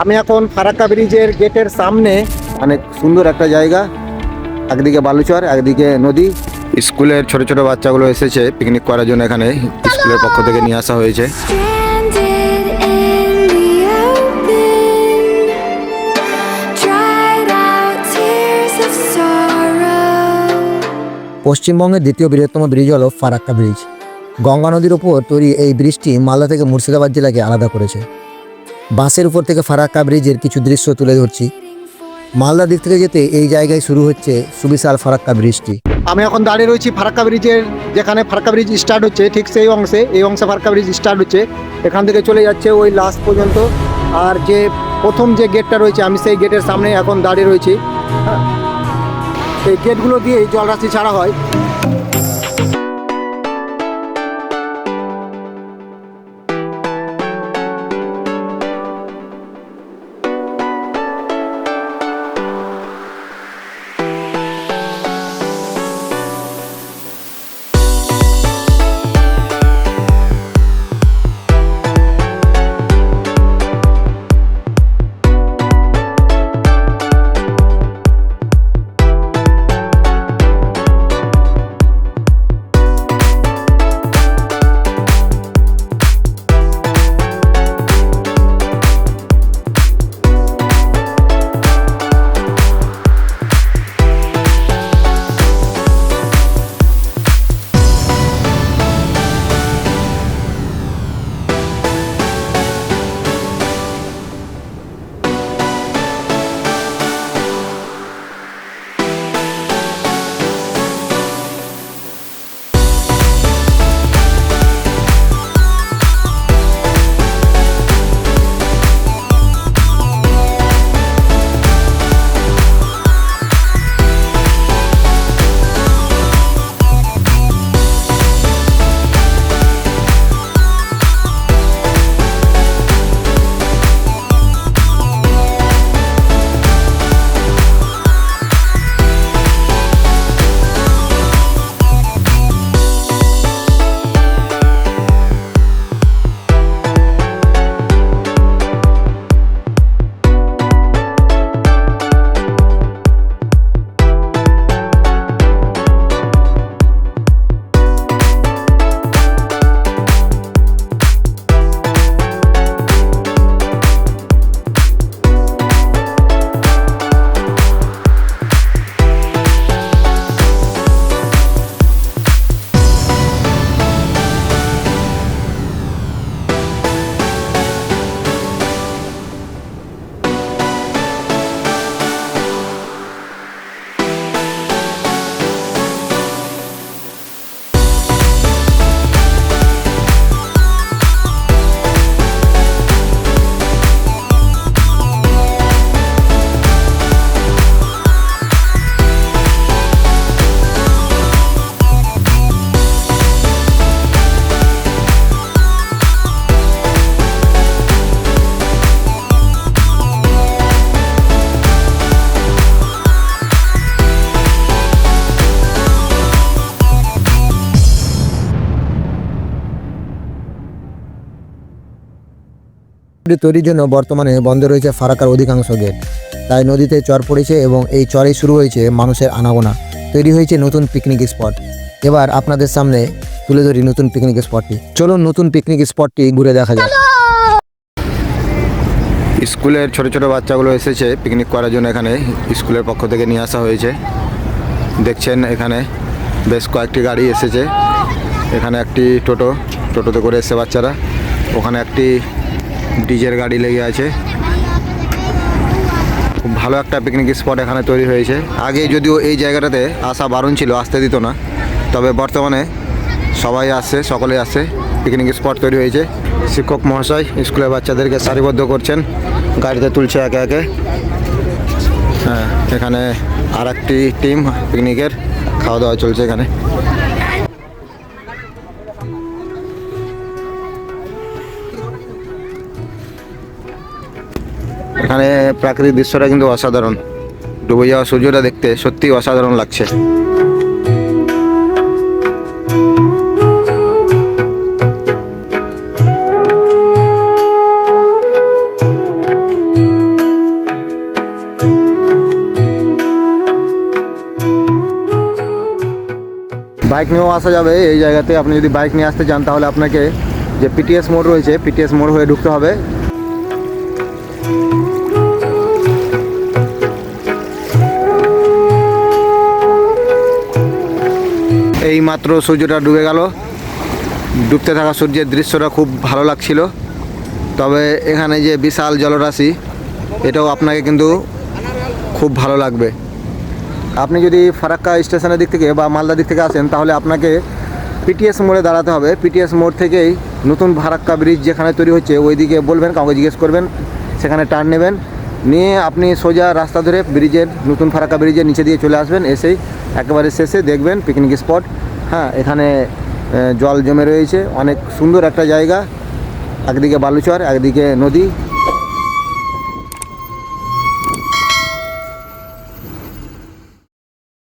আমি এখন ফারাক্কা ব্রিজের গেটের সামনে, অনেক সুন্দর একটা জায়গা, একদিকে বালুচর একদিকে নদী। স্কুলের ছোট ছোট বাচ্চাগুলো এসেছে পিকনিক করার জন্য, এখানে স্কুলের পক্ষ থেকে নিয়ে আসা হয়েছে। পশ্চিমবঙ্গের দ্বিতীয় বৃহত্তম ব্রিজ হলো ফারাক্কা ব্রিজ। গঙ্গা নদীর উপর তৈরি এই ব্রিজটি মালদা থেকে মুর্শিদাবাদ জেলাকে আলাদা করেছে। বাসের উপর থেকে ফারাক্কা ব্রিজের কিছু দৃশ্য তুলে ধরছি। মালদা দিক থেকে যেতে এই জায়গায় শুরু হচ্ছে সুবিশাল ফারাক্কা ব্রিজটি। আমি এখন দাঁড়িয়ে রয়েছি ফারাক্কা ব্রিজের, যেখানে ফারাক্কা ব্রিজ স্টার্ট হচ্ছে ঠিক সেই অংশে, এই অংশে ফারাক্কা ব্রিজ স্টার্ট হচ্ছে, এখান থেকে চলে যাচ্ছে ওই লাস্ট পর্যন্ত। আর যে প্রথম যে গেটটা রয়েছে, আমি সেই গেটের সামনে এখন দাঁড়িয়ে রয়েছি। হ্যাঁ, এই গেটগুলো দিয়েই জলরাশি ছাড়া হয়। তৈরির জন্য বর্তমানে বন্ধ রয়েছে ফারাক্কার অধিকাংশ গেট, তাই নদীতে চর পড়েছে এবং এই চরেই শুরু হয়েছে মানুষের আনাগোনা। তৈরি হয়েছে নতুন পিকনিক স্পট। এবার আপনাদের সামনে তুলে ধরি নতুন পিকনিক স্পটটি। চলুন নতুন পিকনিক স্পটটি ঘুরে দেখা যাক। স্কুলের ছোট ছোট বাচ্চাগুলো এসেছে পিকনিক করার জন্য, এখানে স্কুলের পক্ষ থেকে নিয়ে আসা হয়েছে। দেখছেন এখানে বেশ কয়েকটি গাড়ি এসেছে। এখানে একটি টোটোতে করে এসেছে বাচ্চারা, ওখানে একটি ডিজের গাড়ি লেগে আছে। খুব ভালো একটা পিকনিক স্পট এখানে তৈরি হয়েছে। আগে যদিও এই জায়গাটাতে আসা বারণ ছিল, আসতে দিত না, তবে বর্তমানে সবাই আসছে, সকলে আসছে। পিকনিক স্পট তৈরি হয়েছে। শিক্ষক মহাশয় স্কুলের বাচ্চাদেরকে সারিবদ্ধ করছেন, গাড়িতে তুলছে একে একে। হ্যাঁ, এখানে আর একটি টিম পিকনিকের খাওয়া দাওয়া চলছে এখানে। এখানে প্রাকৃতিক দৃশ্যটা কিন্তু অসাধারণ। ডুবে যাওয়া সূর্যটা দেখতে সত্যি অসাধারণ লাগছে। বাইক নিয়েও আসা যাবে এই জায়গাতে। আপনি যদি বাইক নিয়ে আসতে চান তাহলে আপনাকে যে পিটিএস মোড় রয়েছে, পিটিএস মোড় হয়ে ঢুকতে হবে। এই মাত্র সূর্যটা ডুবে গেল, ডুবতে থাকা সূর্যের দৃশ্যটা খুব ভালো লাগছিল। তবে এখানে যে বিশাল জলরাশি, এটাও আপনাকে কিন্তু খুব ভালো লাগবে। আপনি যদি ফারাক্কা স্টেশনের দিক থেকে বা মালদা দিক থেকে আসেন তাহলে আপনাকে পিটিএস মোড়ে দাঁড়াতে হবে। পিটিএস মোড় থেকেই নতুন ফারাক্কা ব্রিজ যেখানে তৈরি হচ্ছে ওইদিকে বলবেন, কাউকে জিজ্ঞেস করবেন, সেখানে টার্ন নেবেন, নিয়ে আপনি সোজা রাস্তা ধরে ব্রিজের, নতুন ফারাক্কা ব্রিজের নিচে দিয়ে চলে আসবেন। এসেই একেবারে শেষে দেখবেন পিকনিক স্পট। হ্যাঁ, এখানে জল জমে রয়েছে, অনেক সুন্দর একটা জায়গা। একদিকে বালুচর, একদিকে নদী।